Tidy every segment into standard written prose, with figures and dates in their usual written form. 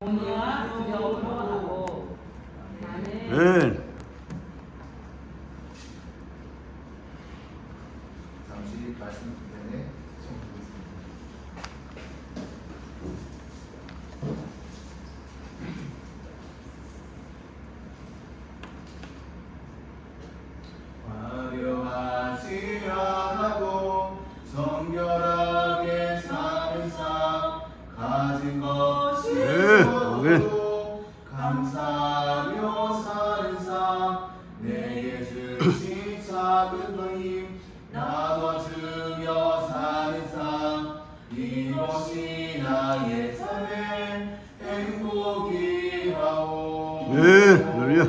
온유와 두려움으로 하고. 아멘. 아멘. 잠시 말씀 때문에 성공했습니다. 화려하지 않아도 정결하게 사는 삶 가진 것이 적어도 감사하며 사는 삶 내게 주신 작은 힘 나눠주며 사는 삶 이것이 나의 삶의 행복이라오. 네, 할렐루야.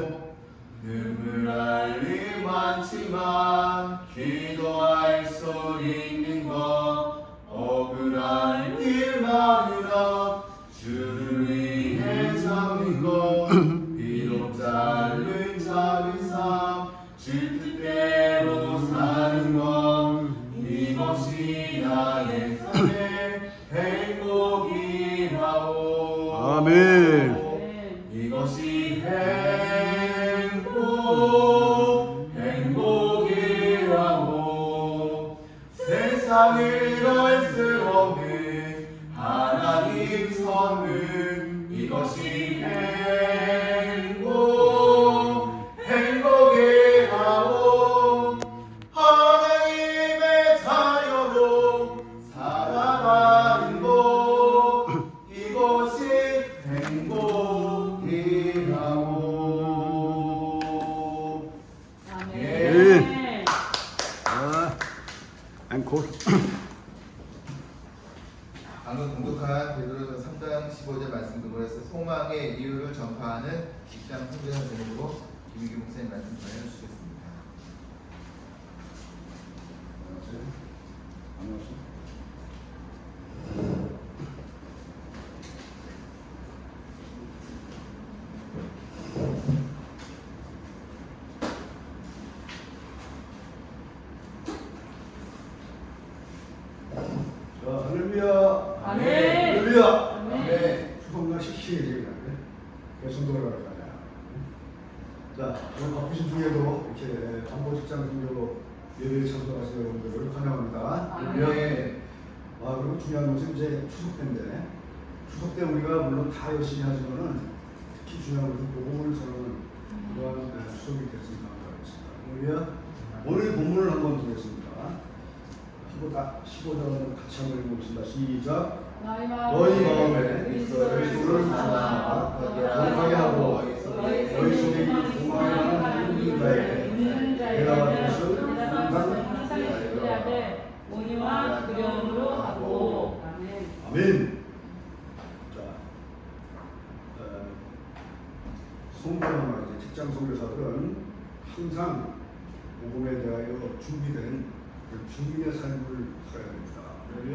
눈물 흘림 많지만 기도할 수 있는 것 억울한 일 많으나 주를 위해 잡는 것 비록 짧은 삶 주 뜻대로 사는 것 이것이 나의 삶의 행복이라오. 아멘. 이것이 행복이라고 세상을 알 수 없는 하나님 선물 이것이 행복이라고 하나님의 자녀로 살아가는 것 이것이 행복이라고. 아멘. 아, 앵콜. 방금 공독한 베드로서 3장 15절 말씀 그거에서 소망의 이유를 전파하는 직장 훈련 선생님으로 김희규 목사님 말씀 전해주시겠습니다. 자, 할렐루야. 아멘. 할렐루야. 아멘. 추석날 식신이 성도를 가르쳐야. 자, 오늘 바쁘신 중에도 이렇게 정보 직장 중으로 예배에 참석하신 여러분들을 환영합니다. 아멘. 아, 그리고 중요한 것은 이제 추석 때인데, 추석 때 우리가 물론 다 열심히 하지만은 특히 중요한 것은 복음을 전하는 그러한 추석이 됐으면 감사하겠습니다. 오늘 본문을 한번 보겠습니다. 15절 같이 한번 읽어보겠습니다. 시작. 너희 너희 마음에 그리스도를 사랑하고 건강하게 하고 너희 속에 있는 소망을 있는 대답하는 자에게는 것을 항상 기대하되 온유와 두려움으로 하고. 아멘. 아멘. 자, 성도나 직장 선교사들은 항상 복음에 대하여 준비된 주님의 삶을 살아야 됩니다. 그러면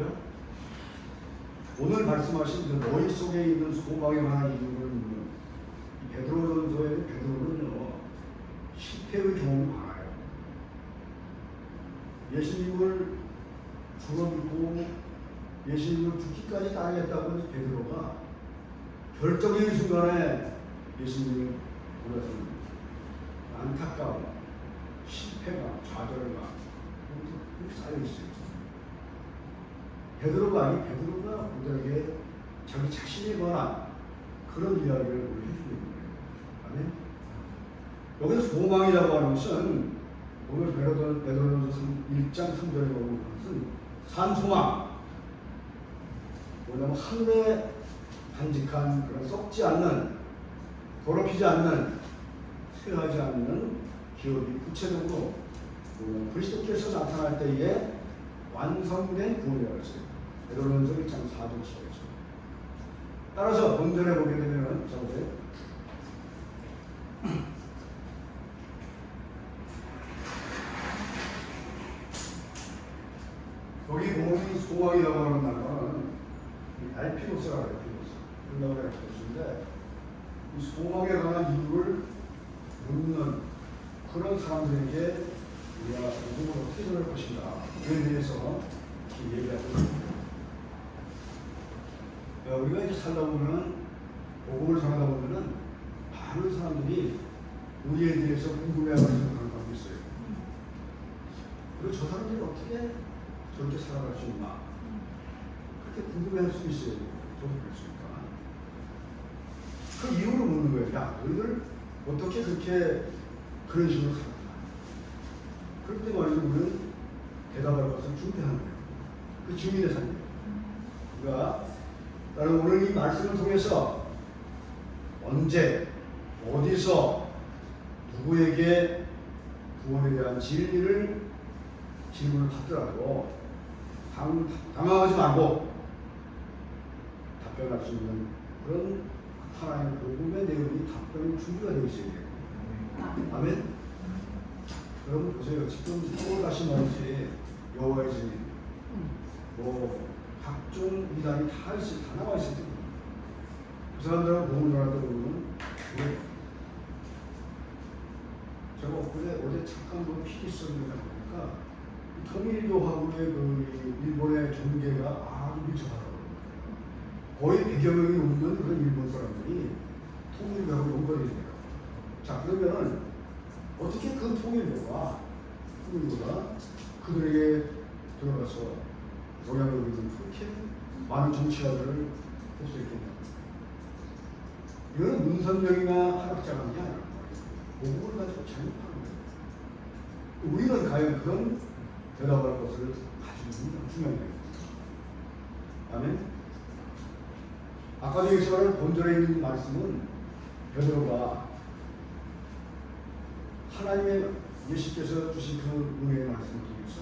오늘 말씀하신 너희 속에 있는 소망에 관한 이유는 베드로전서의 베드로는요 실패의 경험이 많아요. 예수님을 주로 믿고 예수님을 죽기까지 따르겠다고 해서 베드로가 결정적인 순간에 예수님을 보내서 안타까움, 실패감, 좌절감 이렇게 쌓여있어요. 베드로가 우리에게 자기 자신에 관한 그런 이야기를 우리 해주는 거예요. 아멘. 여기서 소망이라고 하는 것은 오늘 베드로전서 1장 3절에 보는 것은 산소망. 뭐냐면 하늘에 간직한 그런 썩지 않는, 더럽히지 않는, 쇠하지 않는 기업이 구체적으로 그리스도께서 나타날 때에 완성된 구원이라고 했어요. 베드로전서 1장 4절 15절. 따라서 본전에 보게 되면 자보세요. 여기 보면 소망이라고 하는 단어는 알피노스라고 해요. 그런다고 해서 것인데 이 소망에 관한 이유를 묻는 그런 사람들에게 우리가 복음을 어떻게 전할 것인가 그에 대해서 얘기하고 있습니다. 우리가 이제 살다 보면 복음을 전하다 보면은 많은 사람들이 우리에 대해서 궁금해하는 그런 것도 있어요. 그리고 저 사람들이 어떻게 저렇게 살아갈 수 있나? 그렇게 궁금해할 수 있어요. 저도 그렇습니까? 그 이유를 묻는 거예요. 야, 너희들 어떻게 그렇게 그런 식으로 살았나? 그럴 때 말이죠, 우리는 대답할 것을 준비하는 거예요. 그 증인의 삶이에요. 그러니까 나는 오늘 이 말씀을 통해서 언제, 어디서, 누구에게 구원에 대한 진리를 질문을 받더라도 당황하지 말고 답변할 수 있는 그런 하나님의 복음의 내용이 답변이 준비가 되어 있어야 돼요. 아멘. 여러분 보세요. 지금 또 다시 말이지 여호와의 증인, 뭐 각종 이단이 다 있어요. 다 나와 있어요. 그 사람들하고 복음을 전할 때 보면 제가 어제 잠깐 그 피기성을 보니까 통일교하고의 그 일본의 종교가 아주 밀접하더라고요. 거의 100여 명이 넘는 그런 일본 사람들이 통일교하고 연관이 돼요. 자, 그러면은 어떻게 그 통일교가 그들에게 들어가서 영향을 미치는 그렇게 많은 정치가들을 할 수 있겠냐? 이거는 문선명이나 한학자가 아니야. 복음을 가지고 잘못하는 거예요. 우리는 과연 그런 대답할 것을 가지고 있는 중요한 거예요. 아멘. 아까 여기서 말한 본절에 있는 말씀은 베드로가 하나님의 예수께서 주신 그 은혜의 말씀을 통해서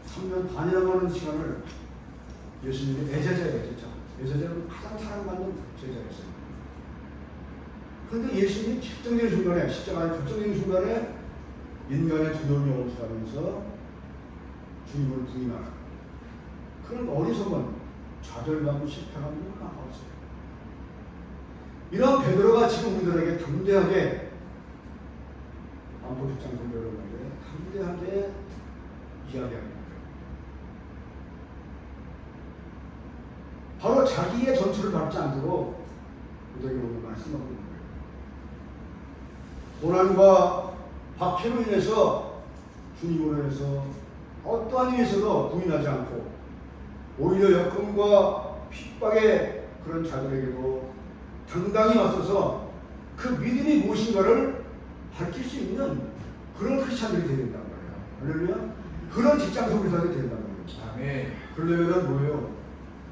3년 반이나 하는 시간을 예수님의 제자는 가장 사랑받는 제자였어요. 그런데 예수님이 결정적인 순간에, 십자가의 결정적인 순간에 인간의 두려움이 없어가면서 주님을 부인하는 그런 어리석은 좌절감과 실패감이 나왔어요. 이런 베드로가 지금 우리들에게 담대하게 안보직장 선배들에게 담대하게 이야기합니다. 바로 자기의 전투를 밟지 않도록 우리에게 오늘 말씀하고 있는 거예요. 고난과 박해로 인해서 주님으로 인해서 어떠한 일에서도 부인하지 않고 오히려 역경과 핍박의 그런 자들에게도 당당히 맞서서 그 믿음이 무엇인가를 밝힐 수 있는 그런 크리스찬들이 되야 된다는 거예요. 그러면 그런 직장 선교사들이 된다는 거예요. 아멘. 그러려면 뭐예요?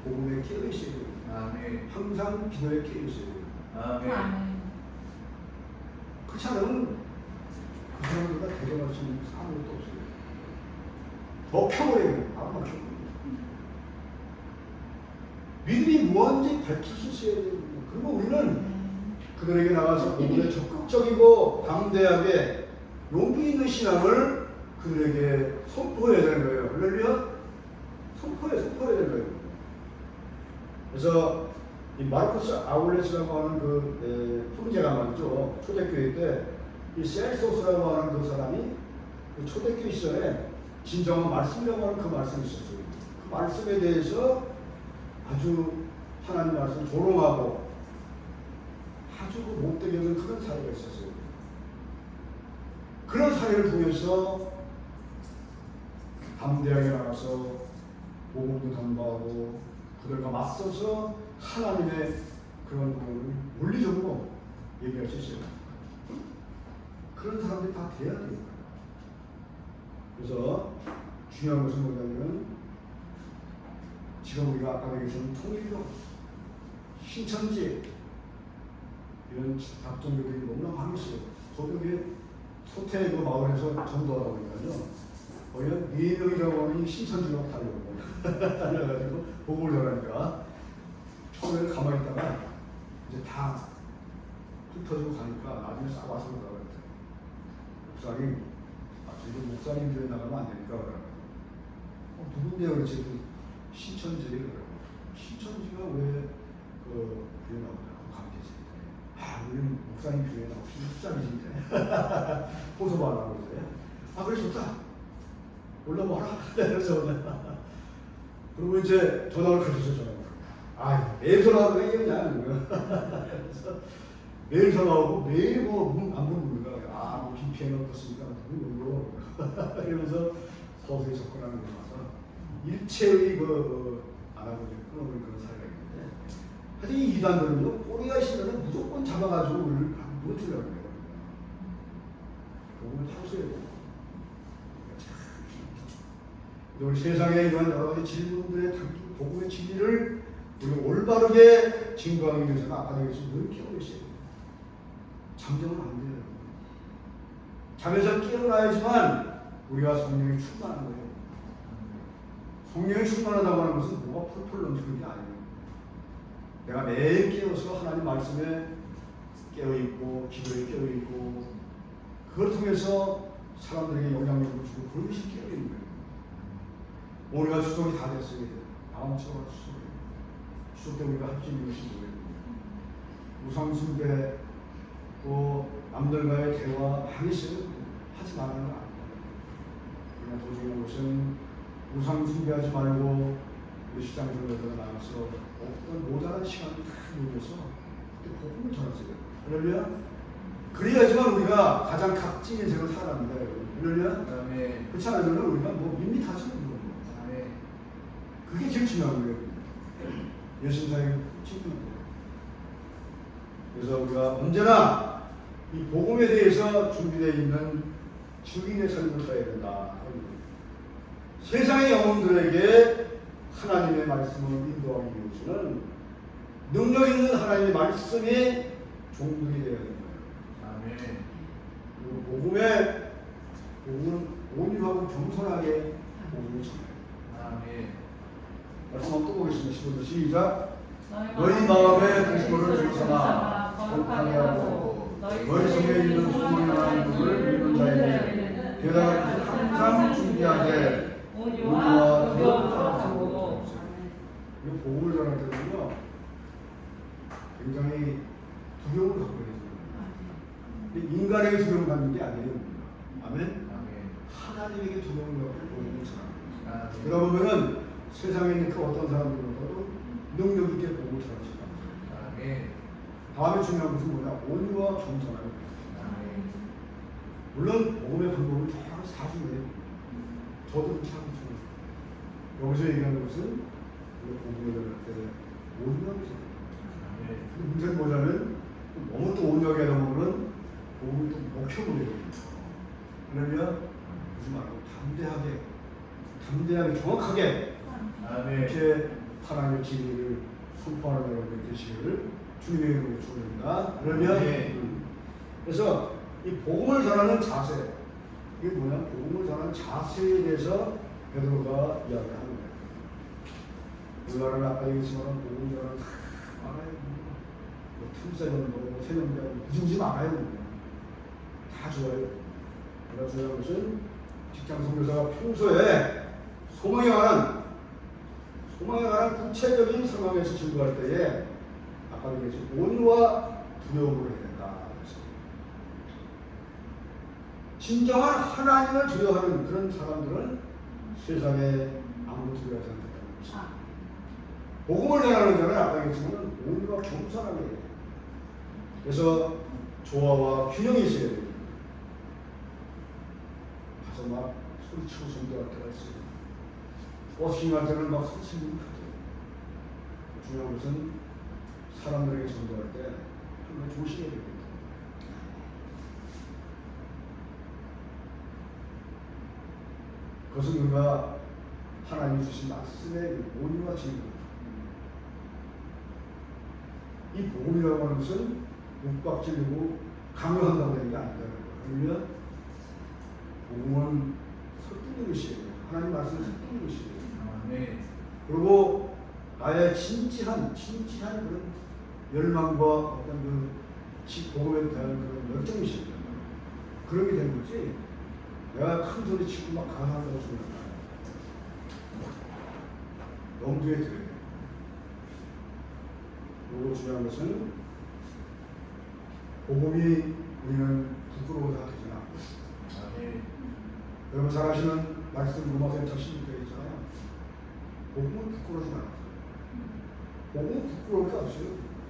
복음에 깨어 있어야 돼요. 아멘. 항상 기도에 깨어 있어야 돼요. 아멘. 크리스찬은 그 사람들과 대적할 수 있는 아무것도 없어요. 먹혀버려요. 바로 먹혀버려요. 믿음이 무엇인지 밝힐 수 있어야 돼요. 그리고 우리는 그들에게 나가서 복음에 적극적이고 담대하게 용기 있는 신앙을 그들에게 선포해야 되는 거예요. 할렐루야? 선포해야 되는 거예요. 그래서 이 마르쿠스 아울레스라고 하는 그 형제가 말이죠. 초대교회 때 이 셀소스라고 하는 그 사람이 그 초대교회 시절에 진정한 말씀이라고 하는 그 말씀이 있었어요. 그 말씀에 대해서 아주 하나님 말씀 조롱하고 아주 못되게 하는 그런 사례가 있었어요. 그런 사례를 통해서 담대하게 나가서 복음도 전파하고 그들과 맞서서 하나님의 그런 부분을 물리적으로 얘기할 수 있어요. 그런 사람들이 다 돼야 돼요. 그래서 중요한 것은 뭐냐면 지금 우리가 아까 얘기했던 통일교, 신천지 이런 각종교들이 너무나 많이 있어요. 저도 이게 소태 그 마을에서 전도하다 보니까요. 거의 4명이라고 하는 신천지로 달려가지고 복음을 전하니까 처음에는 가만히 있다가 이제 다 흩어지고 가니까 나중에 싹 와서 그러더라고요. 목사님, 지금 목사님 교회 나가면 안 되니까 그러더라고요. 누군데요? 그랬지. 신천지 그러더라고요. 신천지가 왜 그 교회 나오냐고 감기지. 우리는 목사님 교회 나오고 신천지인데 호소하라고 이제. 그래 좋다. 올라와라. 그래서 그리고 이제 전화를 가져서 전화를. 아, 매일 전화하고 그냥 그래서 매일 전화하고 매일 뭐안 부르는 거야. 아, 뭐 BPM 어떻습니까? 물고 이러면서 서서히 접근하는 거라서 일체의 알아보지 끊어버린 그런 사례가 있는데, 하여튼 이 이단들은요, 꼬리가 있으면 무조건 잡아가지고 우리를 무너뜨리려고 해요. 복음을 타고서야 돼요. 우리 세상에 이런 여러 가지 질문들의 복음의 진리를 우리 올바르게 증거하기 위해서는 아까 얘기했듯이 늘 깨어 있어야 돼요. 잠자면 안 돼요. 잠에서 깨어나야지만 우리가 성령이 충만한 거예요. 성령이 충만하다고 하는 것은 뭐가 펄펄 넘치는 게 아니에요. 내가 매일 깨어서 하나님 말씀에 깨어있고 기도에 깨어있고 그걸 통해서 사람들에게 영향력을 주고 그런 것이 깨어있는 거예요. 우리가 추석이 다 됐어요. 다음 주가 추석이에요. 추석 때 우리가 할 수 있는 것이 뭐예요? 우상숭배, 또 남들과의 대화 많이 있어요. 하지 말라는 건 아니에요. 그냥 도중에 것은 우상숭배하지 말고 우리 시장에서 나가서 어떤 모자란 시간을 다 누려서 그때 복음을 전하세요. 할렐루야. 그래야지만 우리가 가장 값진 인생을 살아갑니다. 할렐루야. 그렇지 않으면 우리가 뭐 밋밋하지 않는 거예요. 그게 제일 중요한 거예요. 예수님의 중요한 거예요. 그래서 우리가 언제나 이 복음에 대해서 준비되어 있는 증인의 삶을 살아야 된다. 세상의 영혼들에게 하나님의 말씀을 인도하기 위해서는 능력 있는 하나님의 말씀이 종들이 되어야 됩니다. 그리고 복음은 온유하고 겸손하게 복음을 전해요. 말씀 한번 또 보겠습니다. 15절 시작. 너희 마음에 그리스도를 주삼아 거룩하게 하고 너희 속에 있는 소망이나 눈을 믿는 자에게 게다가 항상 준비하되 온유와 두려움으로 하고. 이 복음을 전할 때는요 굉장히 두려움을 갖고 있어요. 인간에게 두려움 갖는 게 아니에요. 아멘. 하나님에게 두려움을 갖고 복음을 전합니다. 그러다 보면은 세상에 있는 그 어떤 사람들보다도 능력 있게 복음을 전할 수 있다. 다음에 중요한 것은 뭐냐? 온유와 겸손하게. 물론 복음의 방법을 다 중요해요. 저도 참 중요해요. 여기서 얘기하는 것은 복음을 전할 때 온유하게 전해요. 문제는 뭐냐면 너무 또 온유하게 하다 보면 복음을 또 먹혀버려요. 그러면 그러지 말고 담대하게 정확하게 이렇게 하나님의 진리를 선포하는 여러분들 계시기를 주님의 이름으로 축원합니다. 그러면 그래서 이 복음을 전하는 자세, 이게 뭐냐? 복음을 전하는 자세에 대해서 베드로가 이야기를 하는 거예요. 우리나라는 아까 얘기했지만 복음을 전하는 뭐 틈새는 뭐 세명대하고 부증지 말아요. 다 좋아요. 내가 중요한 것은 직장 선교사가 평소에 소망에 관한 구체적인 상황에서 증거할 때에 아까 얘기했죠. 온유와 두려움으로 해야 된다. 진정한 하나님을 두려워하는 그런 사람들은 세상에 아무도 두려워하지 않는다는 것입니다. 복음을 전하는 자는 아까 얘기했지만 온유와 겸손하게 해야 돼요. 그래서 조화와 균형이 있어야 됩니다. 가서 막 소리치고 성도할 때가 있어요. 버스킹할 때는 막 선생님이 하죠. 중요한 것은 사람들에게 전도할 때 정말 조심해야 됩니다. 그것은 우리가 하나님이 주신 말씀의 온유와 진리입니다. 이 복음이라고 하는 것은 묵박질이고 강요한다고 하는 게 아니다. 그러면 복음은 설득는 것이에요. 하나님 말씀을 설득는 것이에요. 그리고 나의 진지한 그런 열망과 어떤 그 복음에 대한 그런 열정이 있습니다. 그런 게 되는 거지. 내가 큰 소리 치고 막 강요한다고 소리가 나요. 염두에 들어야 돼요. 그리고 중요한 것은 복음이 우리는 부끄러워서 되지 않고. 여러분 잘 아시는 말씀 로마서 1장 16절에 있잖아요. 복음은 부끄러워하지 않았어요. 복음은 부끄러울 게 없어요.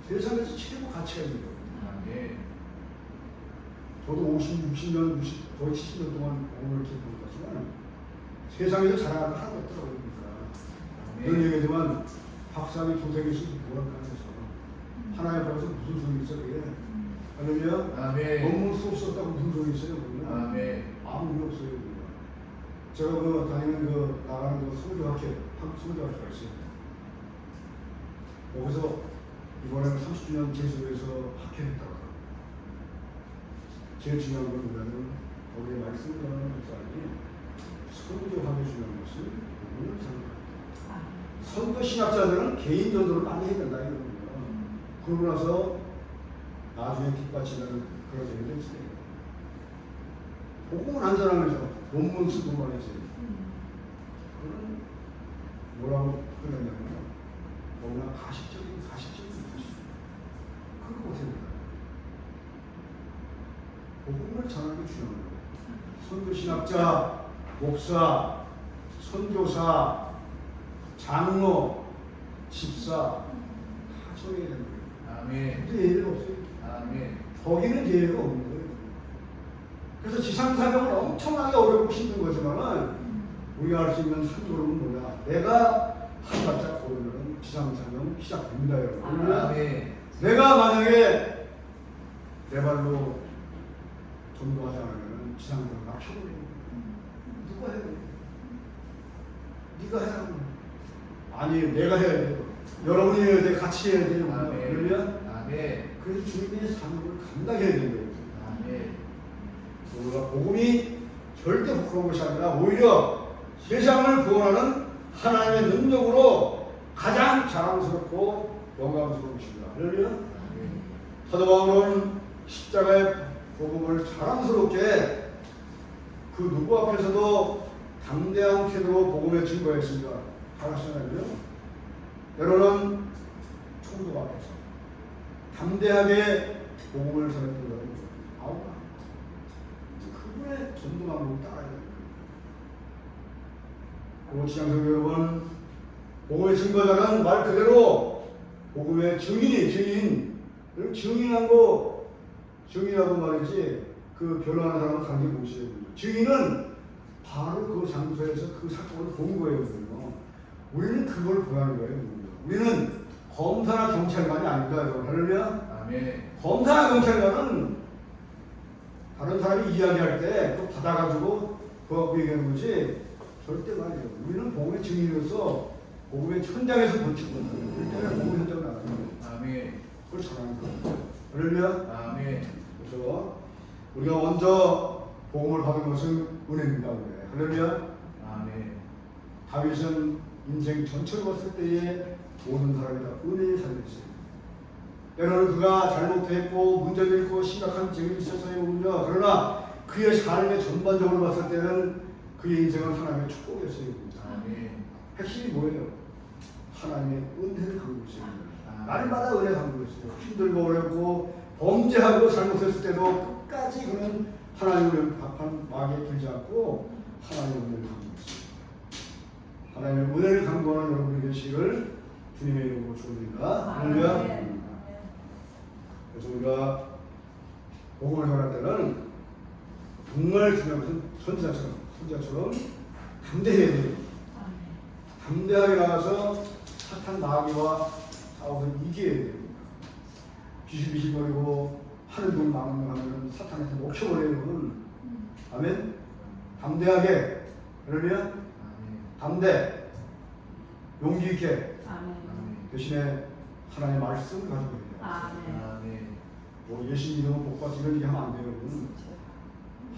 세상에서 최고 가치가 있는 거예요. 아멘. 저도 50, 60년, 60, 거의 70년 동안 복음을 이렇게 본 거지만 세상에서 자랑하는 하나도 없더라고요. 그런 아멘. 얘기지만 박사님 도생에서 뭐랄까 해서 하나님 앞에서 무슨 소리 있어 그게? 그러면 아멘. 논문 수업 썼다고 무슨 소리 있어요? 그러면 아멘. 아무 일 없어요. 그러면. 제가 그 다니는 그 나가는 그 성교학회, 한국 성교학회가 있어요. 거기서 이번에는 30주년 제수에서 학회했다고. 제일 중요한 건 뭐냐면 거기에 말씀을 하는 목사님이 선교하기 중요한 것은 복음을 전하는 선교 신학자들은 개인 전도를 많이 해야 된다 이런 거예요. 그러고 나서 나중에 뒷받치는 그런 얘기도 있어요. 복음을 안 전하면서 논문 쓰고 말이지. 그건 뭐라고 표현하냐면 너무나 가식적인 것이 그거 못합니다. 복음을 전하는 게 중요한 거예요. 선교 신학자, 목사, 선교사, 장로, 집사 다 전해야 되는 거예요. 아멘. 근데 예외가 없어요. 아멘. 거기는 예외가 없는 거예요. 그래서 지상사명은 엄청나게 어렵고 힘든 거지만은 우리가 할 수 있는 산도로는 뭐냐? 내가 한 발짝 걸으면 지상사명 시작됩니다, 여러분. 아멘. 내가 만약에 내 발로 전도하지 않으면 지상사명 막혀버려요. 누가 해야 돼? 네가 해야 돼. 아니, 내가 해야 돼. 여러분이 해야 돼. 같이 해야 돼요. 그러면 아멘. 그래서 주님의 사명을 감당해야 되는 거예요. 아멘. 우리가 복음이 절대 부끄러운 것이 아니라 오히려 세상을 구원하는 하나님의 능력으로 가장 자랑스럽고 영광스러운 것입니다. 그러면 사도 바울은 십자가의 복음을 자랑스럽게 그 누구 앞에서도 담대한 태도로 복음에 증거했습니다. 잘하시나요? 때로는 총독 앞에서 담대하게 복음을 전했던 것은 바울아. 그분의 전도망으로 따라야 됩니다. 고지장성 여러분, 복음의 증거자는 말 그대로 복음의 증인하고 말이지 그 변호하는 사람은 관계 모셔야 됩니다. 증인은 바로 그 장소에서 그 사건을 본 거예요. 우리는 그걸 보라는 거예요. 우리는 검사나 경찰관이 아닙니다. 여러분. 아멘. 검사나 경찰관은 다른 사람이 이야기할 때 그거 받아가지고 그거 갖고 얘기하는 거지 절대 말이에요. 우리는 복음의 증인으로서 복음의 현장에서 버티고 그때는 복음 현장을 나가는 거예요. 아멘. 그걸 전하는 거예요. 그러면 아멘. 그래서 우리가 먼저 복음을 받은 것은 은혜입니다. 그러면 아멘. 다윗은 인생 전체를 봤을 때에 모든 사람이 다 은혜에 살렸어요. 때로는 그가 잘못했고 문제도 있고 심각한 죄가 있었어요. 그러나 그의 삶의 전반적으로 봤을 때는 그의 인생은 하나님의 축복이었어요. 아멘. 핵심이 뭐예요? 하나님의 은혜를 담고 있어요. 날마다 은혜 담고 있어요. 힘들고 어렵고 범죄하고 잘못했을 때도 끝까지 그는 하나님을 박한 마귀에 들지 않고 하나님의 은혜를 담고 있어요. 하나님의 은혜를 간구하는 여러분이 되시기를 주님의 이름으로 축원드립니다. 할렐루야. 그래서 우리가 복음을 전할 때는 정말 중요한 것은 선지자처럼 담대해야 돼요. 담대하게 나가서 사탄 마귀와 싸워서 이겨야 돼요. 비실비실거리고 하늘 돈 망하면 사탄한테 먹혀버려요. 아멘. 담대하게 그러면 담대 용기 있게 대신에 하나님의 말씀을 가지고 있는 아멘. 뭐 예수 믿으면 복받지 이런 얘기 하면 안 돼요.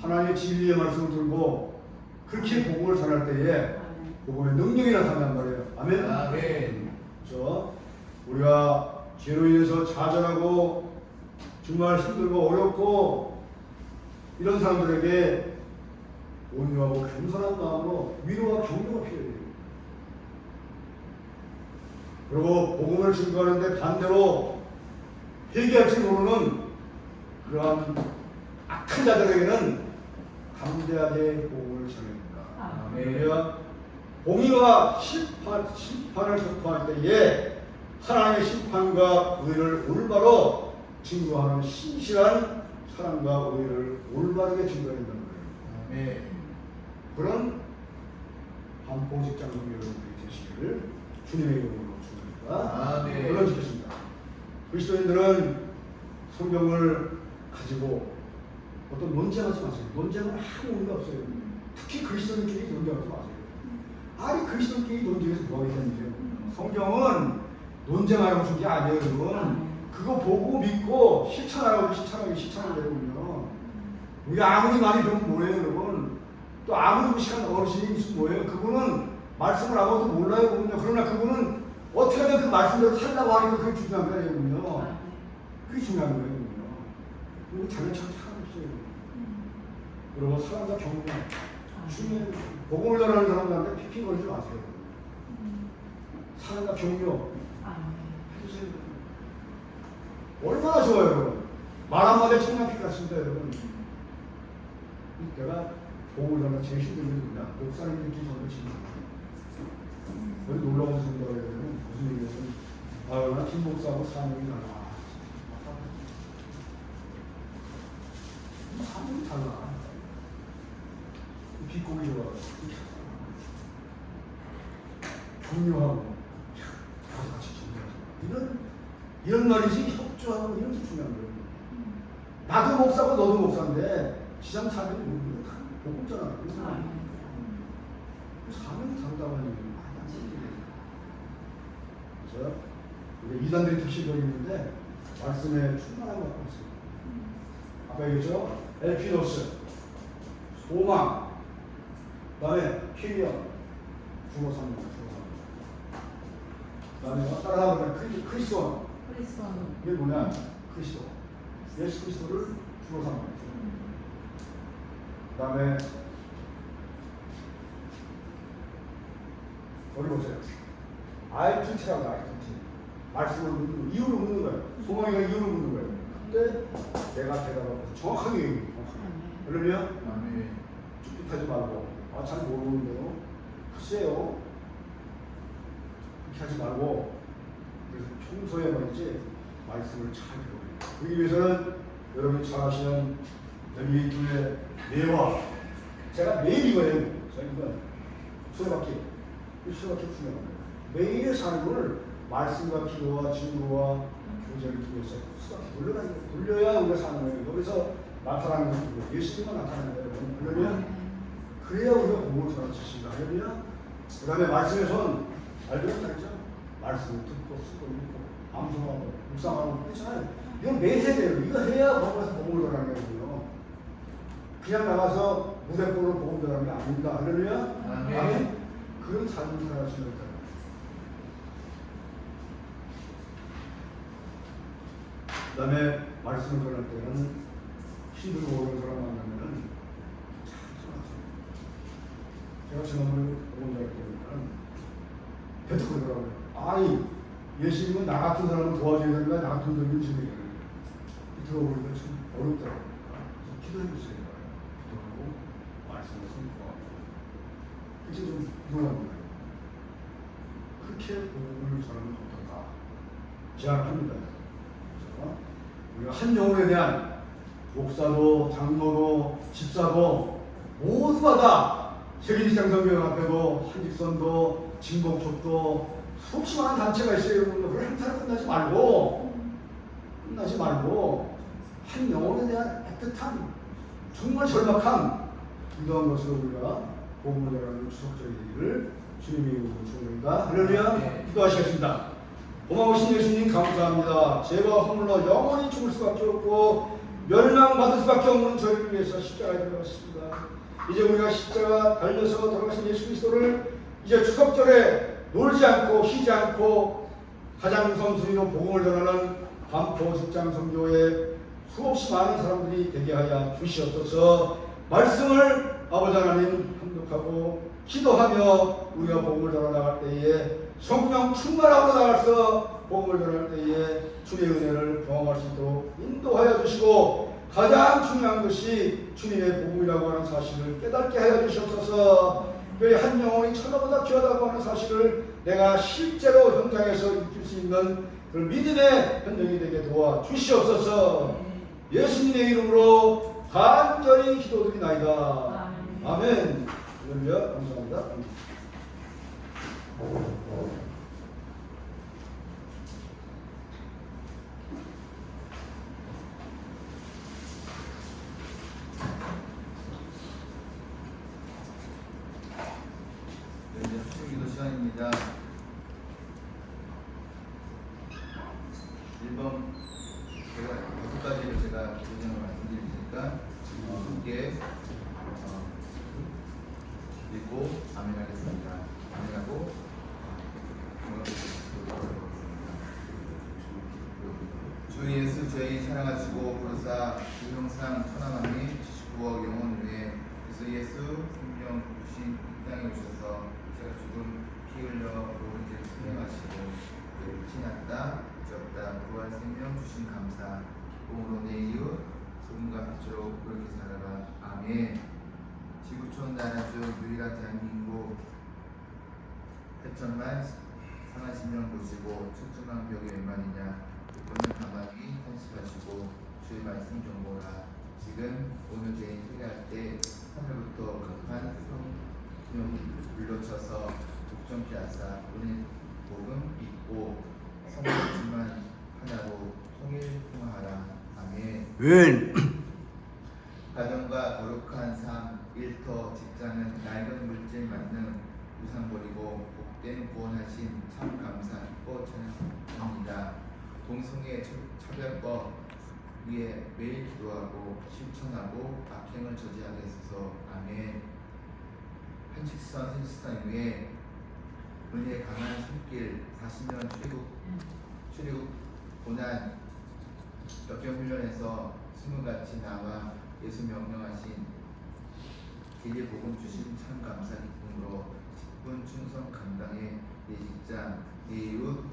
하나님의 진리의 말씀을 들고 그렇게 복음을 전할 때에 복음의 능력이 나타난단 말이에요. 아멘. 아멘. 그렇죠. 우리가 죄로 인해서 좌절하고 정말 힘들고 어렵고 이런 사람들에게 온유하고 겸손한 마음으로 위로와 격려가 필요해요. 그리고 복음을 증거하는데 반대로 회개할지 모르는 그러한 악한 자들에게는 담대하게 복음을 전합니다. 아멘. 그러면 공의와 심판을 선포할 때에 하나님의 심판과 의를 올바로 증거하는 신실한 사랑과 의를 올바르게 증거한다는 거예요. 아멘. 그런 반포 직장 성교 여러분들이 되시기를 주님의 이름으로 축원합니다. 아멘. 물론 짓겠습니다. 그리스도인들은 성경을 가지고 어떤 논쟁하지 마세요. 논쟁은 아무 의미가 없어요. 특히 그리스도인끼리 논쟁하지 마세요. 아니 그리스도인끼리 논쟁해서 뭐 하겠는데요. 성경은 논쟁하라고 준 게 아니에요. 여러분. 그거 보고 믿고 실천하라고 실천하면 되거든요. 우리가 아무리 많이 배우면 뭐예요 여러분. 또 아무리 무식한 어르신이 있으면 뭐예요. 그분은 말씀을 아무것도 몰라요. 그분요. 그러나 그분은 어떻게든 그 말씀대로 살라고 하니까 그게 중요한 거예요. 그게 중요한 거예요. 그리고 장난처럼 살아있어요. 여러분 사랑과 격려 중요해요. 복음을 전하는 사람들한테 피핑 걸지 마세요. 사랑과 격려 해주세요. 얼마나 좋아요 여러분. 말 한마디에 청량빛 같습니다 여러분. 내가 복음을 전하는 제일 힘든 게 뭐냐. 목사님들끼리 전을 치는 거예요. 여기 놀러오신 분들은 무슨 얘기냐면 나 김 목사하고 사명이 달라. 사명이 달라. 빛고기 좋아. 격려하고 같이 격려하고 이런 말이지. 협조하고 이런 게 중요한 거예요. 나도 목사고 너도 목사인데 지상 사명이 모르는 거 복음잖아. 사명이 다르다는 얘기는 많이 안 쓰게 돼요. 그래서 이단들이 특히 여기 있는데 말씀에 충만한 것 같아요. 아까 얘기했죠? 엘피노스, 소망, 그 다음에 피리언, 주어 삼는 그 다음에 따라하면 크리스원. 이게 뭐냐? 그리스도. 예수 그리스도를 주어 삼는 거죠. 그 다음에 여기 보세요. 아이투티라고 아이투티. 말씀을 묻는 거예요. 이유를 묻는 거예요. 소망이가 이유를 묻는 거예요. 근데 내가 대답하고 정확하게 얘기해요. 그러면 아멘. 쭈삣하지 말고 잘 모르는데요. 글쎄요. 그렇게 하지 말고 그래서 평소에 말이지 말씀을 잘 배워요. 그러기 위해서는 여러분이 잘 아시는 여기 교회 매와 제가 매일 이거예요. 이건 수레바퀴. 이 수레바퀴 중요합니다. 매일의 삶을 말씀과 기도와 증거와 교제를 통해서 수레바퀴 돌려야 우리가 사는 거예요. 여기서 나타나는 것이고 예수님만 나타나는 거예요. 그러면 그래야 우리가 복음을 전할 수 있습니다. 그러면 그 다음에 말씀에선 알죠? 말씀을 듣고 쓰고 읽고 암송하고 묵상하고 그렇잖아요. 이건 매일 해야 돼요. 이거 해야 거기서 복음을 전하는 거거든요. 그냥 나가서 무대포를 복음 전하는 게 아닙니다. 그러면 아멘. 그런 삶을 살아가시면 돼요. 그 다음에 말씀을 전할 때는 힘들고 어려운 사람 만나면은 잘 전하세요. 제가 지난번에 복음 전할 때는 배트 그러더라고요. 아니 예수님은 나 같은 사람을 도와줘야 된다. 나 같은 사람을 지내야 들어보니까 참 어렵더라고요. 그래서 기도해 주세요. 기도하고 말씀을 선포하고 이제 좀 이동한 거예요. 그렇게 복음을 전하면 어떨까 제안합니다. 그래서 우리가 한 영혼에 대한 목사도 장로도 집사도 모두마다 세계지장성경 앞에도 한직선도 진봉촉도 수없이 많은 단체가 있어요. 그걸 행사를 끝나지 말고 한 영혼에 대한 애틋한 정말 절박한 이러한 것으로 우리가 복음을 전하는 추석절이 되기를 주님의 이름으로 축원합니다. 할렐루야. 기도하시겠습니다. 고마우신 예수님 감사합니다. 죄와 허물로 영원히 죽을 수밖에 없고 멸망받을 수밖에 없는 저희를 위해서 십자가에 들어가셨습니다. 이제 우리가 십자가 달려서 돌아가신 예수 그리스도를 이제 추석절에 놀지 않고 쉬지 않고 가장 선순위로 복음을 전하는 반포 직장 선교에 수없이 많은 사람들이 되게 하여 주시옵소서. 말씀을 아버지 하나님 합독하고 기도하며 우리가 복음을 전하 나갈 때에 성령 충만하고 나가서 복음을 전할 때에 주의 은혜를 경험할 수 있도록 인도하여 주시고 가장 중요한 것이 주님의 복음이라고 하는 사실을 깨닫게 하여 주시옵소서. 왜 한 영혼이 천하보다 귀하다고 하는 사실을 내가 실제로 현장에서 느낄 수 있는 그런 믿음의 현장이 되게 도와 주시옵소서. 예수님의 이름으로 간절히 기도드리나이다. 아멘. 할렐루야. 감사합니다. 네, 이제 수기도 시간입니다. 1번 제가 6가지를 제가 기도전을 말씀드릴 테니까 함께 읽고 아멘하겠습니다. 아멘하고 주 예수 저희 사랑하시고 부르사 주 형상 천하만민 79억 영혼 위에 그래서 예수 생명 주신 이 땅에 오셔서 제가 죽음 피 흘려 모든 죄를 수행하시고 지났다 지었다 부활 생명 주신 감사 기쁨으로 내 이웃 소금과 빛으로 그렇게 살아라. 아멘. 지구촌 나라주 유일한 대한민국 8천만 상하신 명 보시고 천천만 벽이 웬만이냐 그분을 가만히 탄식하시고 주의 말씀 경고라. 지금 오늘 죄인 회개할 때 하늘부터 급한 성령이 불러쳐서 독점케 하사 은혜 복음 믿고 성령지만 하나로 통일통화하라. 아멘. 가정과 거룩한 삶, 일터, 직장은 낡은 물질 만능 우상 버리고 복된 구원하신 참 감사 기뻐 찬양합니다. 동성애 차별법 위에 매일 기도하고 실천하고 악행을 저지하게 하소서. 아멘. 한식선 선지산 위에 은혜 강한 손길 40년 출애굽 고난 역경 훈련에서 스물같이 나와 예수 명령하신 진리 복음 주신 참 감사 기쁨으로 10분 충성 감당해 내 직장 내 이웃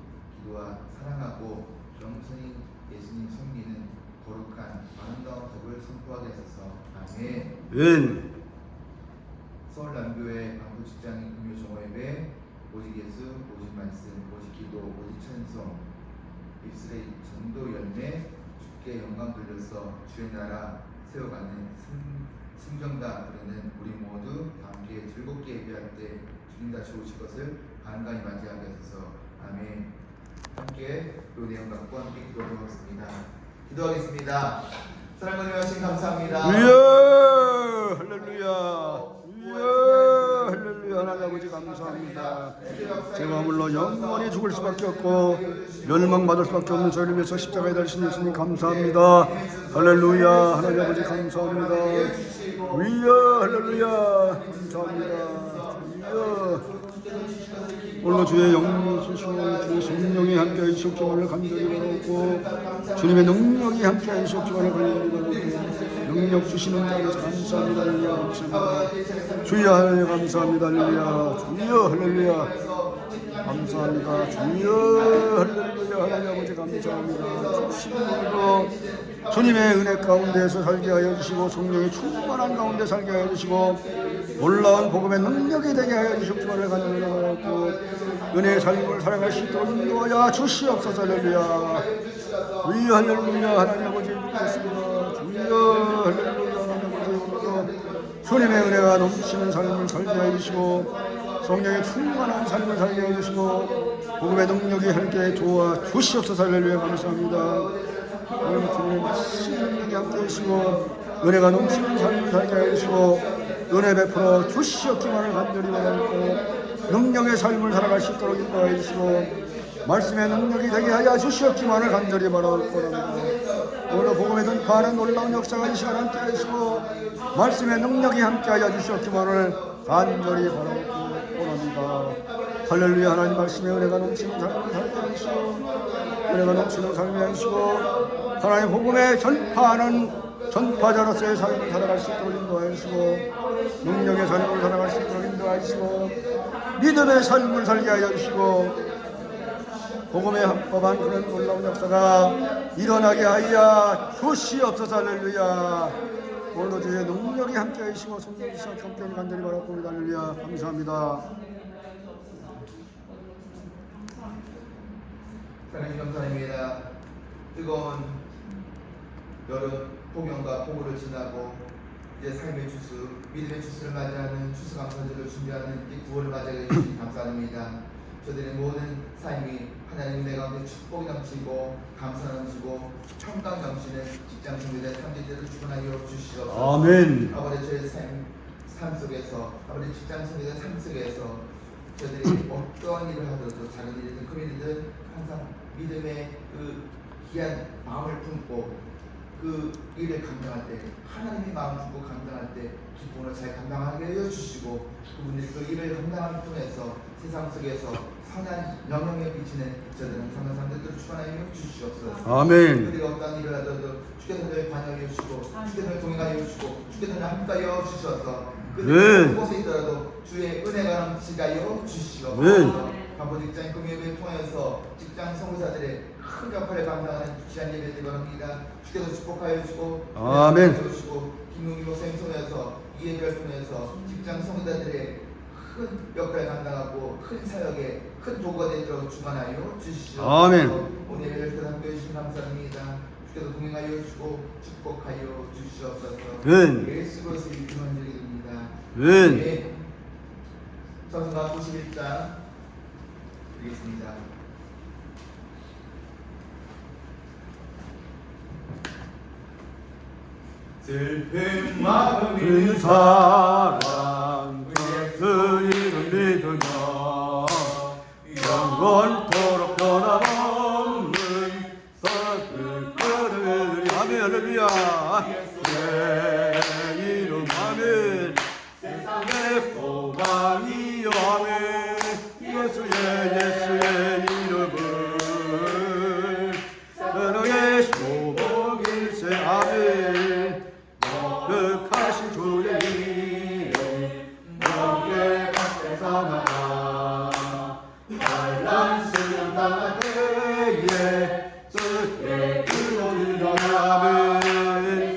기도와 사랑하고 겸손히 예수님 섬기는 거룩한 아름다운 덕을 선포하게 하소서. 아멘. 서울 남교회 방부 직장인 금요 정오예배 오직 예수 오직 말씀 오직 기도 오직 찬송 입술의 전도 열매 주께 영광 돌려서 주의 나라 세워가는 승정다 부르는 우리 모두 함께 즐겁게 예배할 때 주님 다시 오실 것을 간간히 맞이하게 하소서. 아멘. 함께 그 내용 갖고 함께 기도하겠습니다. 기도하겠습니다. 사랑하는 하신 감사합니다. 할렐루야. 할렐루야. 하나님 아버지 감사합니다. 제가 물론 영원히 죽을 수밖에 없고 멸망받을 수밖에 없는 저희를 위해서 십자가에 달리신 예수님 감사합니다. 할렐루야. 하나님 아버지 감사합니다. 할렐루야. 감사합니다. 오늘도 주의 영광을 주시고 주의 성령이 함께하여 주시옵기를 간절히 바라고 주님의 능력이 함께하여 주시옵기를 간절히 바라고 능력 주시는 자에서 감사합니다. 할렐루야. 감사합니다. 주여 할렐루야. 감사합니다. 할렐루야. 주여 할렐루야. 감사합니다. 주여 할렐루야. 하나님 아버지 감사합니다. 주시고 주님의 은혜 가운데서 살게 하여 주시고 성령의 충만한 가운데 살게 하여 주시고 놀라운 복음의 능력이 되게 하여 주시옵기를 간절히 바라고 은혜의 삶을 살아갈 수 있도록 인도하여 주시옵소서. 할렐루야. 주여 할렐루야. 하나님 아버지 믿겠습니다. 주여 할렐루야. 하나님 아버지 오늘도 주님의 은혜가 넘치는 삶을 살게 하여 주시고 성령의 충만한 삶을 살게 해 주시고 복음의 능력이 함께 도와 주시옵소서. 할렐루야. 감사합니다. 오늘 주님의 말씀 능력이 함께 해주시고 은혜가 넘치는 삶을 살게 해 주시고 은혜 베풀어 주시옵기만을 간절히 바라고 능력의 삶을 살아갈 수 있도록 인도해 주시고 말씀의 능력이 되게 하여 주시옵기만을 간절히 바라옵니다. 오늘 복음의 전파하는 놀라운 역사가 이 시간 함께 하시고 말씀의 능력이 함께 하여 주시옵기만을 간절히 바라옵니다. 할렐루야. 하나님 말씀의 은혜가 넘치는 삶을 살게 하시고 은혜가 넘치는 삶을 하시고 하나님 복음의 전파하는 전파자로서의 삶을 살아갈 수 있도록 인도하시고 능력의 삶을 살아갈 수 있도록 인도하시고 믿음의 삶을 살게 하여 주시고 복음의 합법한 그런 놀라운 역사가 일어나게 하여 주시옵소서. 할렐루야. 오늘도 주의 능력이 함께 하시고 성령이 함께 간절히 바라봅니다. 할렐루야. 감사합니다. 하나님 감사합니다. 뜨거운 여름 폭염과 폭우를 지나고 이제 삶의 추수, 믿음의 추수를 맞이하는 추수감사절을 준비하는 이 9월을 맞이하게 해주신 감사합니다. 저들의 모든 삶이 하나님 은혜 가운데 축복이 넘치고 감사 넘치고 평강 넘치는 직장 성교대 삶들을 축원하여 주시옵소서. 아멘. 아버지 저의 삶 속에서 아버지 직장 성교대 삶 속에서 저들이 어떠한 일을 하더라도 작은 일이든 큰 일이든 항상 믿음의 그 귀한 마음을 품고 그 일을 감당할 때 하나님의 마음 품고 감당할 때 기쁨으로 잘 감당하게 해주시고 그분들이 그 일을 감당함을 통해서 세상 속에서 선한 영향을 비치는 저들은 선한 사람들을 축원하여 주시옵소서. 아멘. 그들이 어떠한 일을 하더라도 주께서를 관여하여 주시고 주께서를 동행하여 주시고 주께서를 함께하여 주셔서 그들이 곳에 있더라도 주의 은혜가 넘치가여 주시옵소서. 간부 직장 공예를 통해서 직장 선교사들의 큰 역할을 감당하는 귀한 예배들 바랍니다. 주께서 축복하여 주시고 아멘. 주시고 김용희 목사님 통해서 이 예배를 통해서 직장 선교사들의 큰 역할을 감당하고 큰 사역에 큰 도구가 되도록 주관하여 주시옵소서. 아멘. 오늘 예배를 함께해 주신 감사합니다. 주께서 동행하여 주시고 축복하여 주시옵소서. 예수 그리스도의 이름으로 드립니다. 전승과 91장 드리겠습니다. 슬픈 마음이 그 사랑 그 이름 믿으며 영원토록 변함없는 사랑을 끌으리. 아멘. 할렐루야. 내 이름 아멘. 세상의 소망이여 아멘. 예수의 이름은 세상의 소망일세 아멘. 거룩하신 주의 이름 너의 앞에서 나가 환난 수염 당할 때에 주의 이름을 아멘.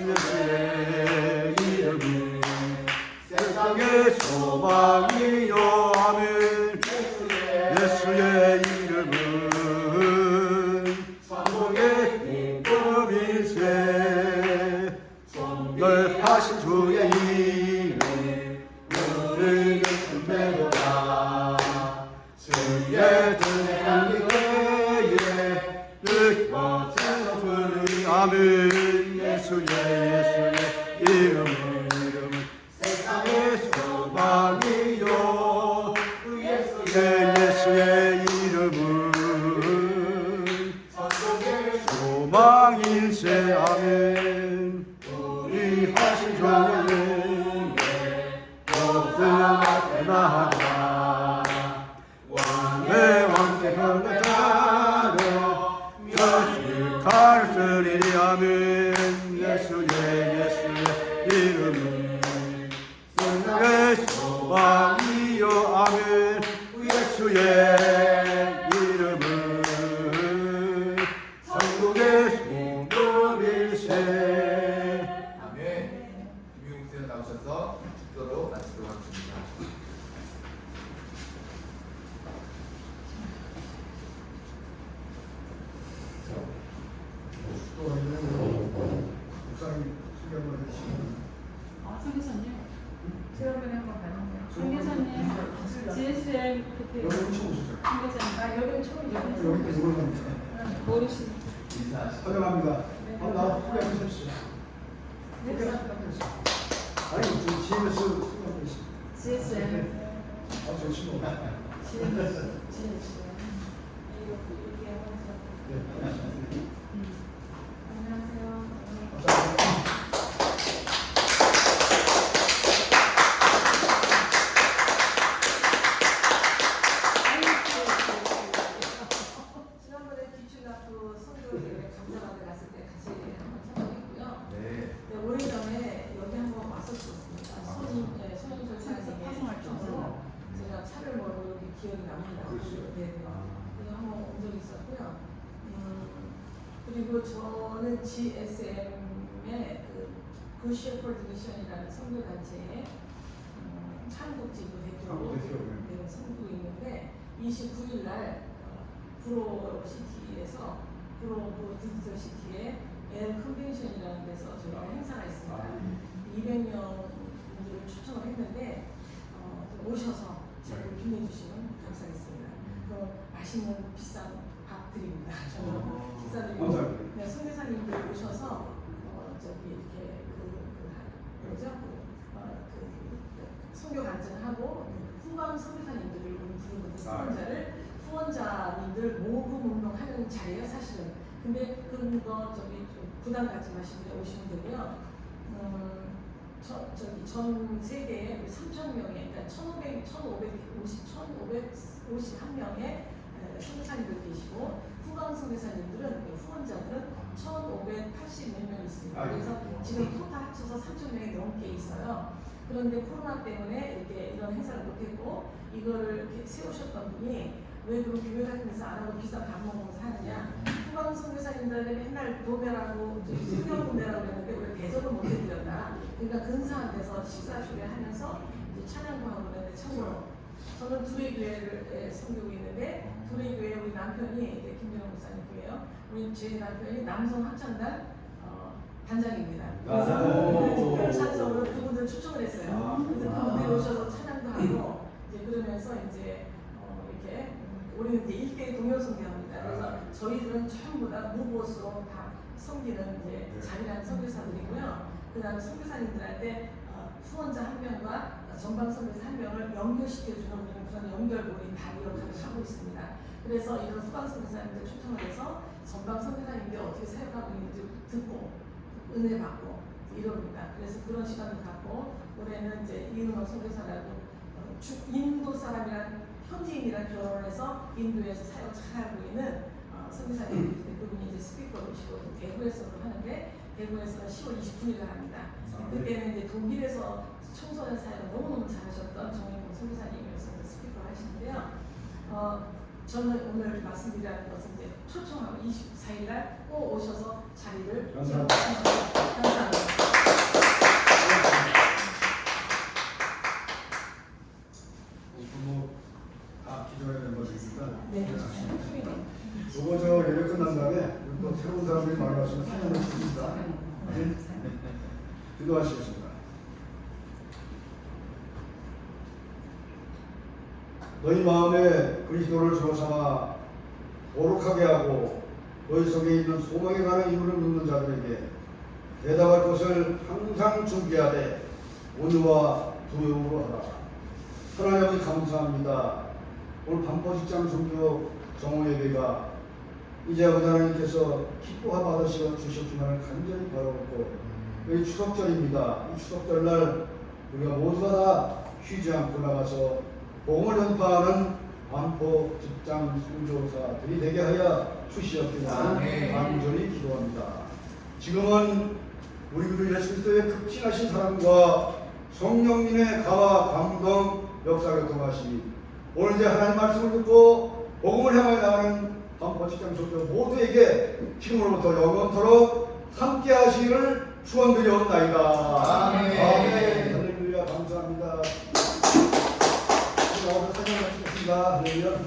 예수의 이름은 세상의 소망이요 아멘. 예수의 이름은 천국의 기쁨일세. 성결하신 주의 이름 우리는 준비로다. 주의 등에 안길 때에 느껴져서 부르리 아멘. 예수의 이름은 세상의 소망이요 예수의 이름은 천국의 소망일세 아멘. 우리 하신 주의 은혜 모두 앞에 나아가 왕의 왕께 변을 따르며 여식할 쓰리리 아멘. 예수의 이름은 세상의 소망이요 아멘. 예수의 이름은 천국의 소망일세 아멘. 김용희 나오셔서 축도로 마치도록 하겠습니다. 목사님 소개 한번 해주시면. 성교사님, 제가 한번 가는데요. 성교사님, GSM 그때 여기 처음 오셨어요? 성교사님, 여기는 처음이죠. 여기 모르는 모르시. 인사하시죠. 환영합니다. 나와 소개 한번 해주세요. 소개 한번 해주세요. 아니 저 GS 소개 한번 해주세요. GSM. 저 친구. GSM. 네, 안녕하세요. 안녕하세요. 감사합니다. 지난번에 기춘학교 선교대회 감사받으러 갔을 때 같이 한번 참석했고요. 네. 네, 5일 전에 여기 한번 왔었습니다. 손인철 사장님의 파송할 초청으로 제가 차를 몰고 여기 기억이 납니다. 그러시죠? 네, 그래서 한번 온 적이 있었고요. 그리고 저는 GSM의 그 셰퍼드 미션이라는 선교단체의 한국 지부 대표로 한국 대표, 네. 섬기고 있는데 29일 날 브로시티에서 브로 디지털 시티에 엘 컨벤션이라는 데서 저희가 행사가 있습니다. 200명 분들을 초청을 했는데 오셔서 저희를 빛내주시면 감사하겠습니다. 그 맛있는 비싼 밥 드립니다. 저는 식사드리고 감사합니다. 네, 선교사님들 오셔서 저기 이렇게 선교 간증하고 후방 선교사님들을 우리 부르는 후원자님들 모금 운동하는 자리예요, 사실은. 근데 그거 저기 부담 갖지 마시고 오시면 되고요. 전 세계에 3,000명의, 그러니까 1,551명의 선교사님들 계시고 후방 선교사님들은 후원자들은 1,580몇 명 있습니다. 그래서 지금 토탈 합쳐서 3,000명이 넘게 있어요. 그런데 코로나 때문에 이렇게 이런 행사를 못했고 이거를 이렇게 세우셨던 분이 왜 그럼 교회 다니면서 안 하고 비싼 밥 먹으면서 하느냐? 후방 선교사님들은 맨날 도배라고 성경 도배라고 했는데 우리 대접을 못 해드렸다. 그러니까 근사한 데서 식사 조례하면서 찬양도 하고 그러는데 참고로 저는 두레 교회를 섬기고 있는데 두레 교회 우리 남편이 김정은 목사님 교회요. 우리 제 남편이 남성 합창단 단장입니다. 그래서 특별 찬송으로 그분들 초청을 했어요. 그래서 그분들이 오셔서 찬양도 하고 이제 그러면서 이제 이렇게 우리는 이제 1대1 동요 성교합니다. 그래서 저희들은 전부 다 무보수로 다 섬기는 이제 자비라는 선교사들이고요. 그다음 선교사님들한테 후원자 한 명과 전방 선교사 한 명을 연결시켜주는 그런 연결고리 다리역할을 하고 있습니다. 그래서 이런 후방 선교사님들 초청을 해서 전방 선교사님들이 어떻게 사역하고 있는지 듣고 은혜 받고 이럽니다. 그래서 그런 시간을 갖고 올해는 이제 이은호 선교사라고 인도 사람이랑 현지인이랑 결혼을 해서 인도에서 사역 잘하고 있는 선교사님 그분이 이제 스피커로시고 대구에서도 하는데 대구에서는 10월 29일에 합니다. 그때는 이제 독일에서 청소년 사역을 너무너무 잘하셨던 정인봉 선교사님이어서 스피커를 하시는데요. 저는 오늘 말씀드리는 것은 이제 초청하고 24일날 꼭 오셔서 자리를 감사합니다. 감사합니다. 다 기존에 된 것이니까. 네. 요거 저 예배 끝난 다음에 또 새로운 사람들이 많이 와서 사연을 주십니다. 기도하시겠습니다. 너희 마음에 그리스도를 주로 삼아 거룩하게 하고 너희 속에 있는 소망에 관한 이유를 묻는 자들에게 대답할 것을 항상 준비하되 온유와 두려움으로 하라. 하나님 아버지 감사합니다. 오늘 반포직장 선교 정오예배가 이제 아버지 하나님께서 기뻐 받으시어 주셨기만을 간절히 바라고 여기 추석절입니다. 이 추석절날 우리가 모두가 다 쉬지 않고 나가서 복음을 전파하는 반포 직장 선교사들이 되게 하여 주시옵기를 간절히 기도합니다. 지금은 우리 그 예수 그리스도의 극진하신 사랑과 성령님의 가와 감동 역사를 통하시니 오늘 이제 하나님 말씀을 듣고 복음을 향하여 나가는 반포 직장 선교 모두에게 지금으로부터 영원토록 함께 하시기를 축원드리옵나이다. 아멘. 할렐루야. 감사합니다. 나와서 설명 마치겠습니다. 할렐루야.